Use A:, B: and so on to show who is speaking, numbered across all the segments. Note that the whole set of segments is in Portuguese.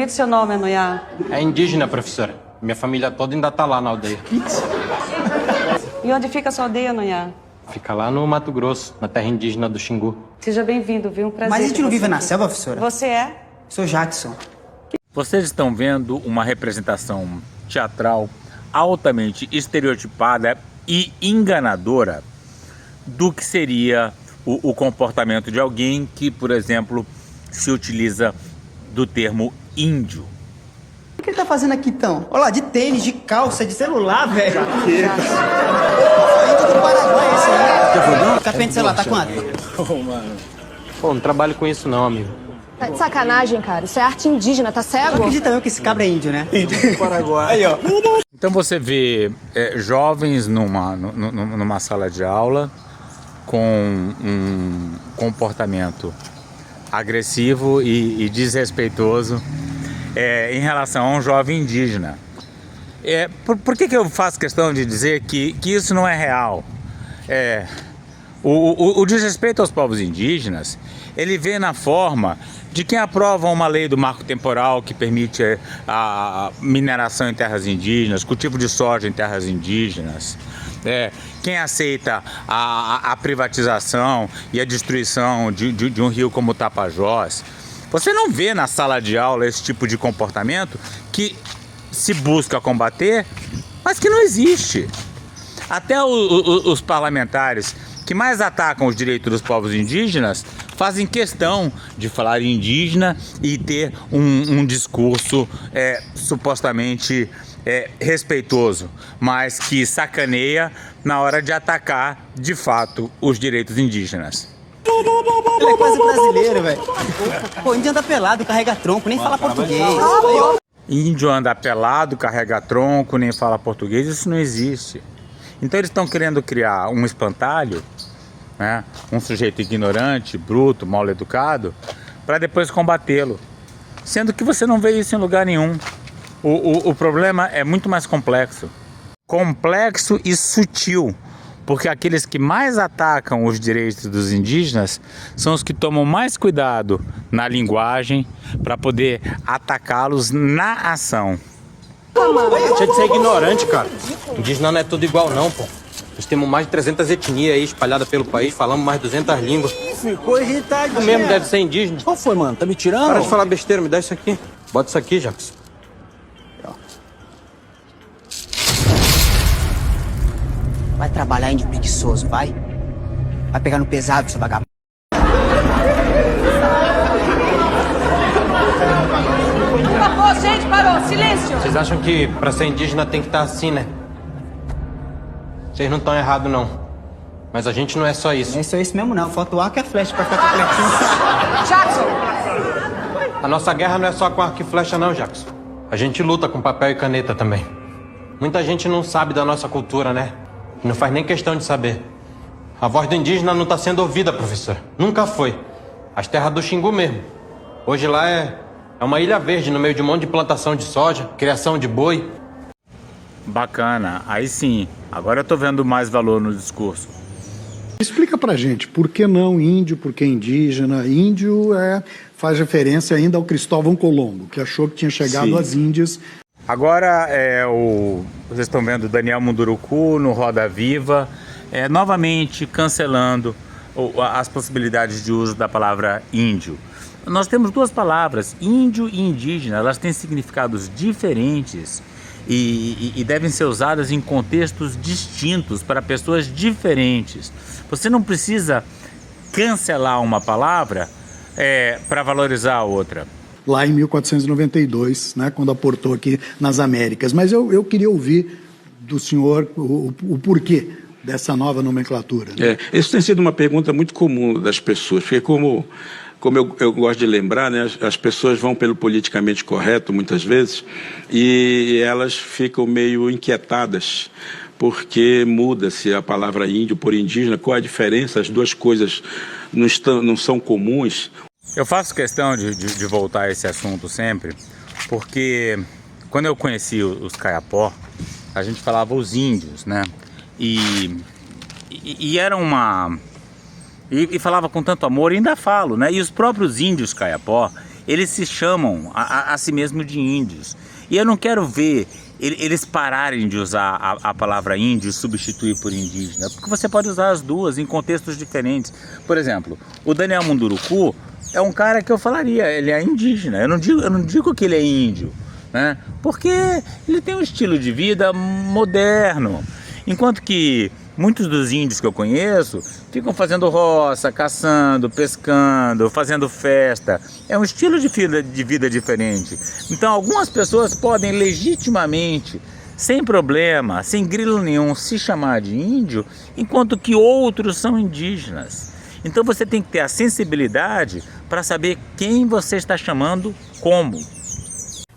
A: bonito seu nome, Anoiá.
B: É indígena, professora. Minha família toda ainda tá lá na aldeia.
A: E onde fica a sua aldeia, Anoiá?
B: Fica lá no Mato Grosso, na terra indígena do Xingu.
A: Seja bem-vindo, viu? Um prazer.
C: Mas a gente
A: ter
C: não
A: você
C: vive na
A: aqui.
C: selva, professora?
A: Você é?
C: Sou Jackson.
D: Vocês estão vendo uma representação teatral altamente estereotipada e enganadora do que seria o comportamento de alguém que, por exemplo, se utiliza do termo índio.
C: O que ele tá fazendo aqui, então? Olha lá, de tênis, de calça, de celular, velho. Jaqueta. Índio do Paraguai esse aí. Capinha de celular, tá quanto?
B: Pô, não trabalho com isso não, amigo.
E: Tá de sacanagem, cara. Isso é arte indígena, tá
C: Não
E: cego?
C: acredita mesmo que esse cabra é índio, né? Índio do Paraguai. Aí, ó.
D: Então você vê jovens numa sala de aula com um comportamento agressivo e desrespeitoso em relação a um jovem indígena. Por que eu faço questão de dizer que isso não é real? O desrespeito aos povos indígenas, ele vem na forma de quem aprova uma lei do marco temporal que permite a mineração em terras indígenas, cultivo de soja em terras indígenas, quem aceita a privatização e a destruição de um rio como o Tapajós. Você não vê na sala de aula esse tipo de comportamento que se busca combater, mas que não existe. Até os parlamentares que mais atacam os direitos dos povos indígenas fazem questão de falar indígena e ter um discurso supostamente respeitoso, mas que sacaneia na hora de atacar de fato os direitos indígenas.
C: Ele é quase brasileiro, velho. Pô, índio anda pelado, carrega tronco, nem fala português.
D: Índio anda pelado, carrega tronco, nem fala português, isso não existe. Então eles estão querendo criar um espantalho, né? Um sujeito ignorante, bruto, mal educado, para depois combatê-lo. Sendo que você não vê isso em lugar nenhum. O problema é muito mais complexo. Complexo e sutil. Porque aqueles que mais atacam os direitos dos indígenas são os que tomam mais cuidado na linguagem para poder atacá-los na ação.
B: Deixa de ser ignorante, cara. Indígena não é tudo igual não, pô. Nós temos mais de 300 etnias aí espalhadas pelo país, falamos mais de 200 línguas.
C: Ficou irritado.
B: Tu mesmo deve ser indígena.
F: Qual foi, mano? Tá me tirando?
B: Para de falar besteira, me dá isso aqui. Bota isso aqui, Jackson.
C: Vai trabalhar, índio preguiçoso, vai. Vai pegar no pesado, seu vagabundo.
A: Parou, gente, parou. Silêncio.
B: Vocês acham que pra ser indígena tem que estar assim, né? Vocês não estão errados, não. Mas a gente não é só isso.
C: Não é só isso mesmo, não. Falta o arco e a flecha pra ficar completinho.
A: Jackson.
B: A nossa guerra não é só com arco e flecha, não, Jackson. A gente luta com papel e caneta também. Muita gente não sabe da nossa cultura, né? E não faz nem questão de saber. A voz do indígena não está sendo ouvida, professor. Nunca foi. As terras do Xingu mesmo. Hoje lá é uma ilha verde no meio de um monte de plantação de soja, criação de boi.
D: Bacana, aí sim. Agora eu tô vendo mais valor no discurso.
G: Explica pra gente, por que não índio, por que indígena? Índio faz referência ainda ao Cristóvão Colombo, que achou que tinha chegado às Índias.
D: Agora vocês estão vendo Daniel Munduruku no Roda Viva, novamente cancelando as possibilidades de uso da palavra índio. Nós temos duas palavras, índio e indígena, elas têm significados diferentes e devem ser usadas em contextos distintos para pessoas diferentes. Você não precisa cancelar uma palavra para valorizar a outra.
G: Lá em 1492, né, quando aportou aqui nas Américas. Mas eu queria ouvir do senhor o porquê dessa nova nomenclatura. Né?
H: Isso tem sido uma pergunta muito comum das pessoas, porque como eu gosto de lembrar, né, as pessoas vão pelo politicamente correto muitas vezes e elas ficam meio inquietadas porque muda-se a palavra índio por indígena. Qual a diferença? As duas coisas não são comuns.
D: Eu faço questão de voltar a esse assunto sempre, porque quando eu conheci os Kayapó, a gente falava os índios, né? E era uma... E falava com tanto amor, e ainda falo, né? E os próprios índios Kayapó, eles se chamam a si mesmos de índios. E eu não quero ver eles pararem de usar a palavra índio e substituir por indígena, porque você pode usar as duas em contextos diferentes. Por exemplo, o Daniel Munduruku é um cara que eu falaria, ele é indígena. Eu não digo que ele é índio, né? Porque ele tem um estilo de vida moderno, enquanto que muitos dos índios que eu conheço ficam fazendo roça, caçando, pescando, fazendo festa. É um estilo de vida diferente. Então algumas pessoas podem legitimamente, sem problema, sem grilo nenhum, se chamar de índio, enquanto que outros são indígenas. Então você tem que ter a sensibilidade para saber quem você está chamando como.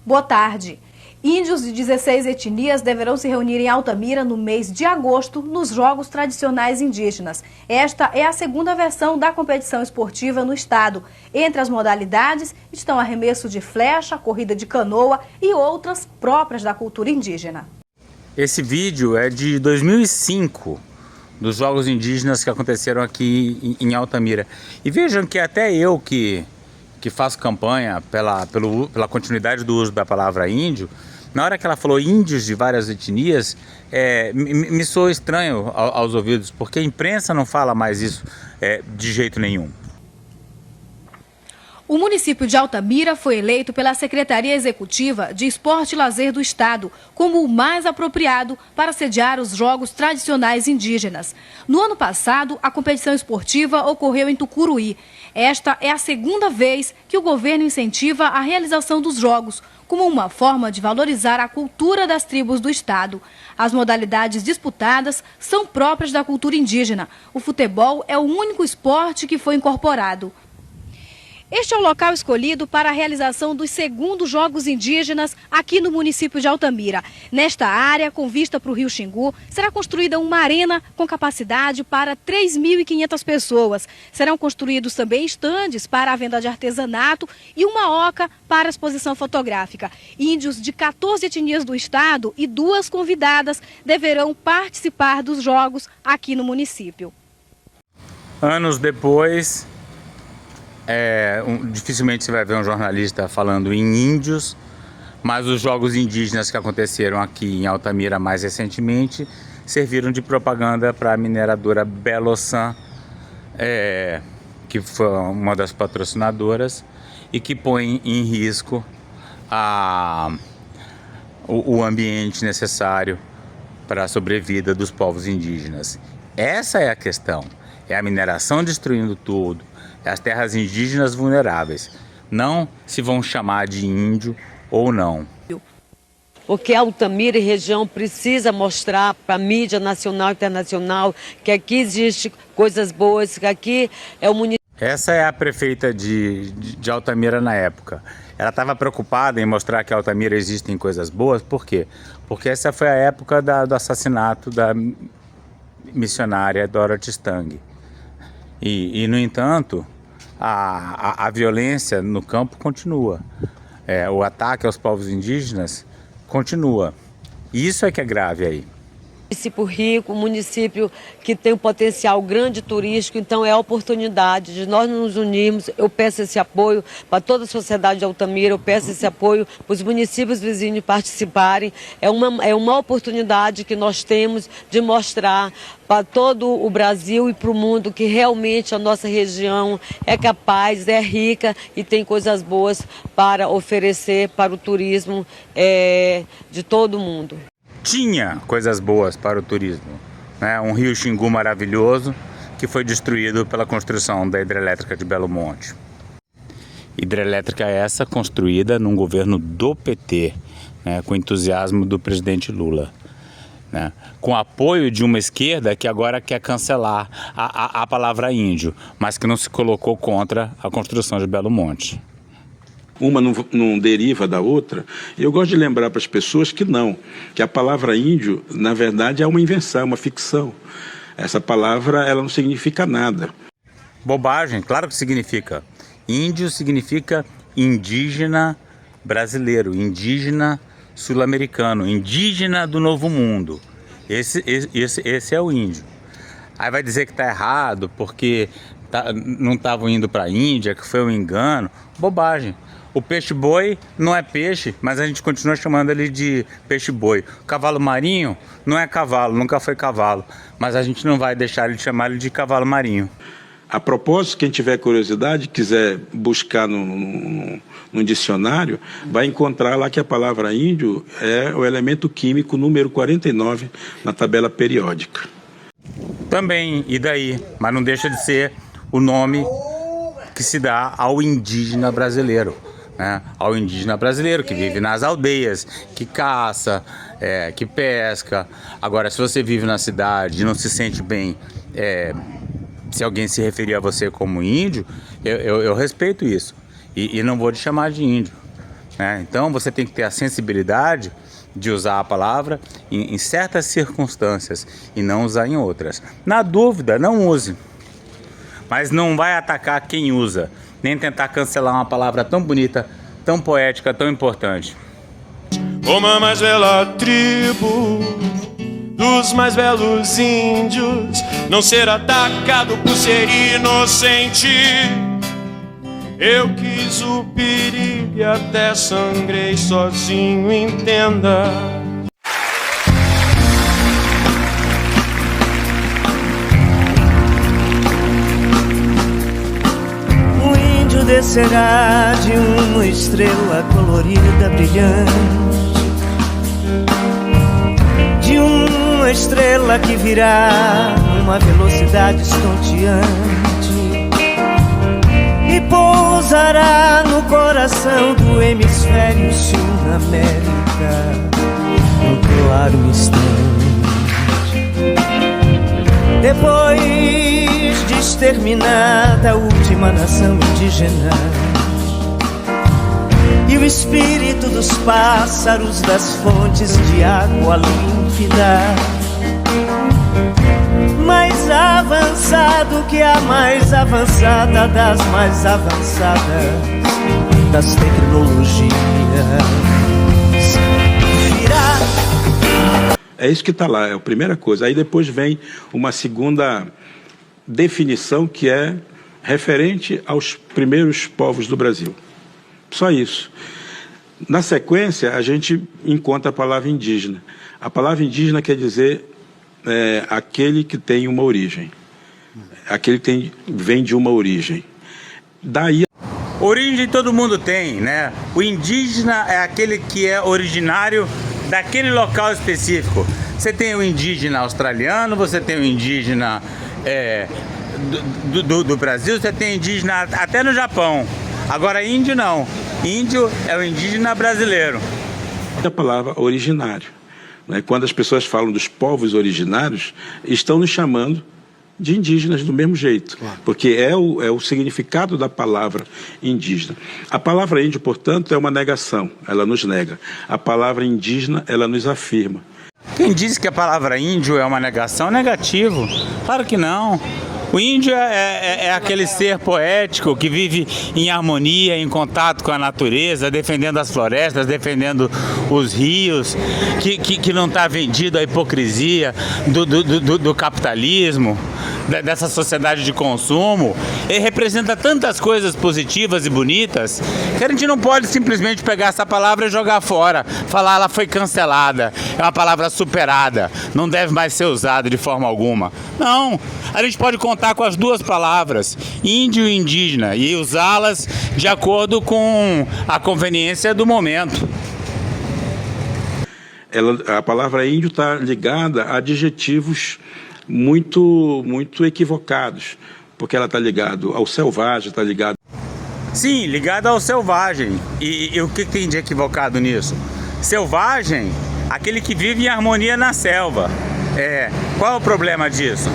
E: Boa tarde. Índios de 16 etnias deverão se reunir em Altamira no mês de agosto nos Jogos Tradicionais Indígenas. Esta é a segunda versão da competição esportiva no estado. Entre as modalidades estão arremesso de flecha, corrida de canoa e outras próprias da cultura indígena.
D: Esse vídeo é de 2005, dos Jogos Indígenas que aconteceram aqui em Altamira. E vejam que até eu que faço campanha pela continuidade do uso da palavra índio, na hora que ela falou índios de várias etnias, me soou estranho aos ouvidos, porque a imprensa não fala mais isso de jeito nenhum.
E: O município de Altamira foi eleito pela Secretaria Executiva de Esporte e Lazer do Estado como o mais apropriado para sediar os Jogos Tradicionais Indígenas. No ano passado, a competição esportiva ocorreu em Tucuruí. Esta é a segunda vez que o governo incentiva a realização dos Jogos, como uma forma de valorizar a cultura das tribos do estado. As modalidades disputadas são próprias da cultura indígena. O futebol é o único esporte que foi incorporado. Este é o local escolhido para a realização dos segundos Jogos Indígenas aqui no município de Altamira. Nesta área, com vista para o Rio Xingu, será construída uma arena com capacidade para 3.500 pessoas. Serão construídos também estandes para a venda de artesanato e uma oca para a exposição fotográfica. Índios de 14 etnias do estado e 2 convidadas deverão participar dos Jogos aqui no município.
D: Anos depois, dificilmente você vai ver um jornalista falando em índios, mas os Jogos Indígenas que aconteceram aqui em Altamira mais recentemente serviram de propaganda para a mineradora Belossan, que foi uma das patrocinadoras e que põe em risco o ambiente necessário para a sobrevida dos povos indígenas. Essa é a questão, é a mineração destruindo tudo, as terras indígenas vulneráveis, não se vão chamar de índio ou não.
A: Porque Altamira e região precisa mostrar para a mídia nacional e internacional que aqui existe coisas boas, que aqui é o município.
D: Essa é a prefeita de Altamira na época. Ela estava preocupada em mostrar que em Altamira existem coisas boas, por quê? Porque essa foi a época do assassinato da missionária Dorothy Stang. E no entanto, a violência no campo continua. O ataque aos povos indígenas continua. E isso é que é grave aí.
A: Município rico, um município que tem um potencial grande turístico, então é a oportunidade de nós nos unirmos. Eu peço esse apoio para toda a sociedade de Altamira, eu peço esse apoio para os municípios vizinhos participarem. É uma oportunidade que nós temos de mostrar para todo o Brasil e para o mundo que realmente a nossa região é capaz, é rica e tem coisas boas para oferecer para o turismo de todo mundo.
D: Tinha coisas boas para o turismo, né? Um rio Xingu maravilhoso que foi destruído pela construção da hidrelétrica de Belo Monte. Hidrelétrica essa construída num governo do PT, né? Com entusiasmo do presidente Lula, né? Com apoio de uma esquerda que agora quer cancelar a palavra índio, mas que não se colocou contra a construção de Belo Monte.
H: Uma não deriva da outra. Eu gosto de lembrar para as pessoas que a palavra índio, na verdade, é uma invenção, é uma ficção. Essa palavra, ela não significa nada.
D: Bobagem, claro que significa. Índio significa indígena brasileiro, indígena sul-americano, indígena do Novo Mundo. Esse é o índio. Aí vai dizer que está errado porque não estavam indo para a Índia, que foi um engano. Bobagem. O peixe-boi não é peixe, mas a gente continua chamando ele de peixe-boi. O cavalo marinho não é cavalo, nunca foi cavalo, mas a gente não vai deixar ele de chamar ele de cavalo marinho.
H: A propósito, quem tiver curiosidade, quiser buscar no dicionário, vai encontrar lá que a palavra índio é o elemento químico número 49 na tabela periódica.
D: Também, e daí? Mas não deixa de ser o nome que se dá ao indígena brasileiro. Né? Ao indígena brasileiro que vive nas aldeias, que caça, que pesca. Agora, se você vive na cidade e não se sente bem, se alguém se referir a você como índio, eu respeito isso e não vou te chamar de índio. Né? Então, você tem que ter a sensibilidade de usar a palavra em certas circunstâncias e não usar em outras. Na dúvida, não use. Mas não vai atacar quem usa, nem tentar cancelar uma palavra tão bonita, tão poética, tão importante.
F: Como a mais bela tribo dos mais belos índios, não ser atacado por ser inocente. Eu quis o perigo e até sangrei sozinho, entenda.
I: Descerá de uma estrela colorida, brilhante, de uma estrela que virá numa velocidade estonteante e pousará no coração do hemisfério sul na América, no claro instante. Depois de exterminada a última nação indígena e o espírito dos pássaros das fontes de água límpida, mais avançado que a mais avançada das mais avançadas das tecnologias, virá.
H: É isso que está lá, é a primeira coisa. Aí depois vem uma segunda definição que é referente aos primeiros povos do Brasil. Só isso. Na sequência, a gente encontra a palavra indígena. A palavra indígena quer dizer aquele que tem uma origem. Aquele que vem de uma origem. Daí...
D: Origem todo mundo tem, né? O indígena é aquele que é originário daquele local específico. Você tem o indígena australiano, você tem o indígena do Brasil, você tem indígena até no Japão. Agora índio não. Índio é o indígena brasileiro.
H: A palavra originário. Né? Quando as pessoas falam dos povos originários, estão nos chamando de indígenas do mesmo jeito. Claro. Porque é o significado da palavra indígena. A palavra índio, portanto, é uma negação. Ela nos nega. A palavra indígena, ela nos afirma.
D: Quem diz que a palavra índio é uma negação é negativo. Claro que não. O índio é aquele ser poético que vive em harmonia, em contato com a natureza, defendendo as florestas, defendendo os rios, que não está vendido à hipocrisia do capitalismo, dessa sociedade de consumo. Ele representa tantas coisas positivas e bonitas que a gente não pode simplesmente pegar essa palavra e jogar fora, falar ela foi cancelada, é uma palavra superada, não deve mais ser usada de forma alguma. Não, a gente pode contar com as duas palavras, índio e indígena, e usá-las de acordo com a conveniência do momento.
H: A palavra índio está ligada a adjetivos muito equivocados, porque ela está ligada ao selvagem, está ligada...
D: Sim, ligada ao selvagem. E o que tem de equivocado nisso? Selvagem, aquele que vive em harmonia na selva. Qual é o problema disso?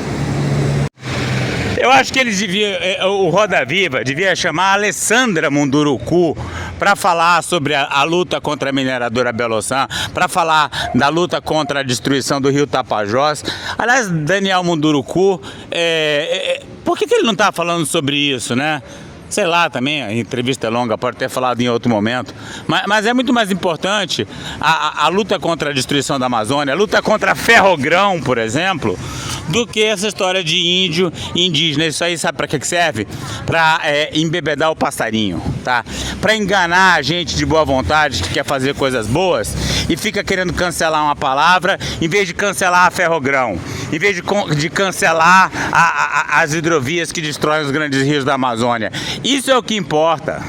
D: Eu acho que eles o Roda Viva devia chamar a Alessandra Munduruku para falar sobre a luta contra a mineradora Belossan, para falar da luta contra a destruição do rio Tapajós. Aliás, Daniel Munduruku, por que ele não está falando sobre isso, né? Sei lá também, a entrevista é longa, pode ter falado em outro momento. Mas é muito mais importante a luta contra a destruição da Amazônia, a luta contra a ferrogrão, por exemplo, do que essa história de índio e indígena. Isso aí sabe para que serve? Para embebedar o passarinho, tá? Para enganar a gente de boa vontade que quer fazer coisas boas e fica querendo cancelar uma palavra em vez de cancelar a Ferrogrão, em vez de cancelar as hidrovias que destroem os grandes rios da Amazônia. Isso é o que importa.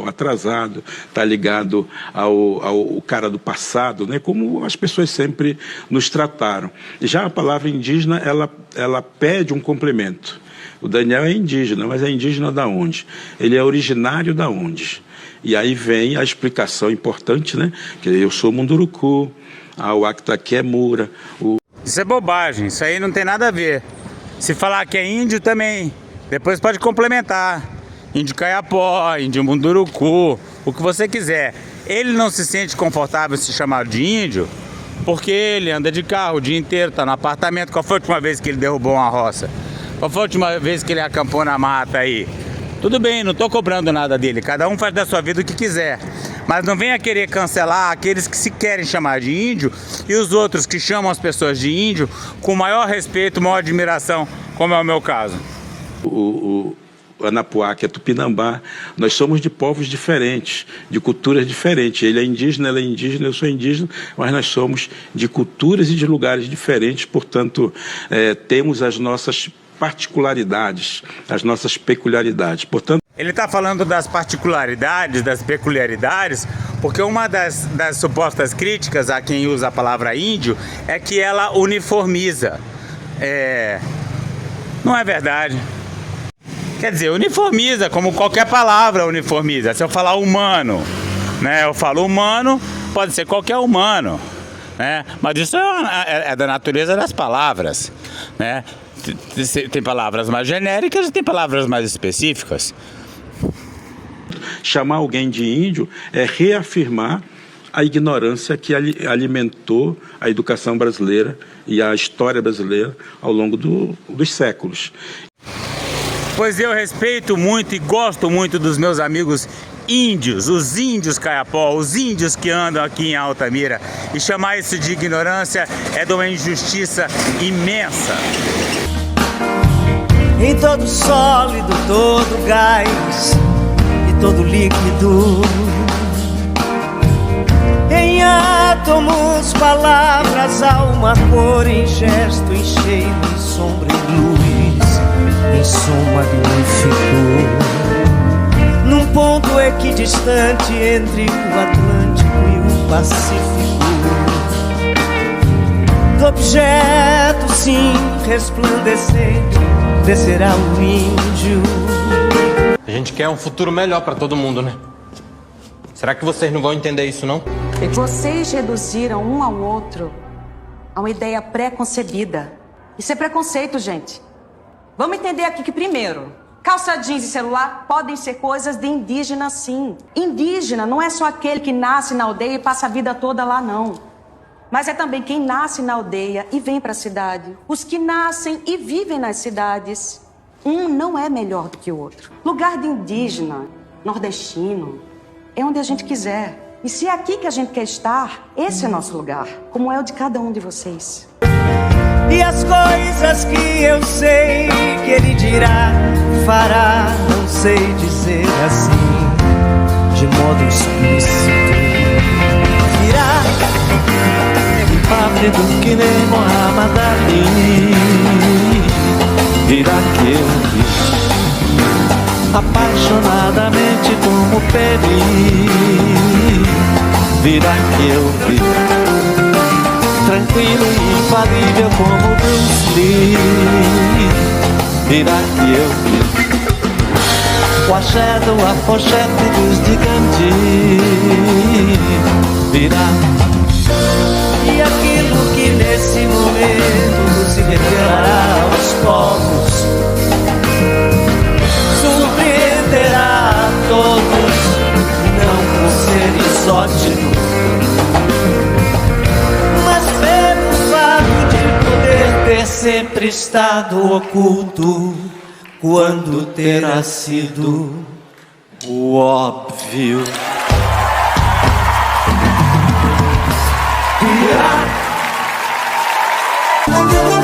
H: Atrasado, está ligado ao cara do passado, né? Como as pessoas sempre nos trataram. Já a palavra indígena, ela pede um complemento. O Daniel é indígena, mas é indígena da onde? Ele é originário da onde? E aí vem a explicação importante, né? Que eu sou Munduruku, o Actaque é Mura.
D: Isso é bobagem, isso aí não tem nada a ver. Se falar que é índio também, depois pode complementar. Índio Caiapó, índio Munduruku, o que você quiser. Ele não se sente confortável em se chamar de índio porque ele anda de carro o dia inteiro, tá no apartamento. Qual foi a última vez que ele derrubou uma roça? Qual foi a última vez que ele acampou na mata aí? Tudo bem, não tô cobrando nada dele, cada um faz da sua vida o que quiser. Mas não venha querer cancelar aqueles que se querem chamar de índio e os outros que chamam as pessoas de índio com maior respeito, maior admiração, como é o meu caso.
H: Anapuá, que é Tupinambá, nós somos de povos diferentes, de culturas diferentes. Ele é indígena, ela é indígena, eu sou indígena, mas nós somos de culturas e de lugares diferentes, portanto, temos as nossas particularidades, as nossas peculiaridades. Portanto,
D: ele está falando das particularidades, das peculiaridades, porque uma das supostas críticas a quem usa a palavra índio é que ela uniformiza. Não é verdade. Quer dizer, uniformiza, como qualquer palavra uniformiza. Se eu falar humano, né, eu falo humano, pode ser qualquer humano, né? Mas isso é da natureza das palavras, né? Tem palavras mais genéricas e tem palavras mais específicas.
H: Chamar alguém de índio é reafirmar a ignorância que alimentou a educação brasileira e a história brasileira ao longo dos séculos.
D: Pois eu respeito muito e gosto muito dos meus amigos índios, os índios Caiapó, os índios que andam aqui em Altamira. E chamar isso de ignorância é de uma injustiça imensa.
I: Em todo sólido, todo gás e todo líquido, em átomos, palavras, alma, cor, em gesto, em cheiro, em sombra, em luz, em som magnífico, num ponto equidistante entre o Atlântico e o Pacífico, do objeto, sim, resplandecente, descerá o índio.
B: A gente quer um futuro melhor para todo mundo, né? Será que vocês não vão entender isso, não?
J: Vocês reduziram um ao outro a uma ideia pré-concebida. Isso é preconceito, gente. Vamos entender aqui que, primeiro, calça jeans e celular podem ser coisas de indígena, sim. Indígena não é só aquele que nasce na aldeia e passa a vida toda lá, não. Mas é também quem nasce na aldeia e vem para a cidade. Os que nascem e vivem nas cidades. Um não é melhor do que o outro. Lugar de indígena, nordestino, é onde a gente quiser. E se é aqui que a gente quer estar, esse é nosso lugar, como é o de cada um de vocês.
I: E as coisas que eu sei que ele dirá, fará, não sei dizer assim, de modo explícito. Virá, padre do que nem Muhammad Ali, virá que eu vi, apaixonadamente como Peri, virá que eu vi, tranquilo e infalível como Bruce Lee, virá que eu vi, o axé do afoxete dos de Gandhi, virá. E aquilo que nesse momento se revelará aos povos surpreenderá a todos, não por ser exótico, mas pelo fato de poder ter sempre estado oculto, quando terá sido o óbvio. Música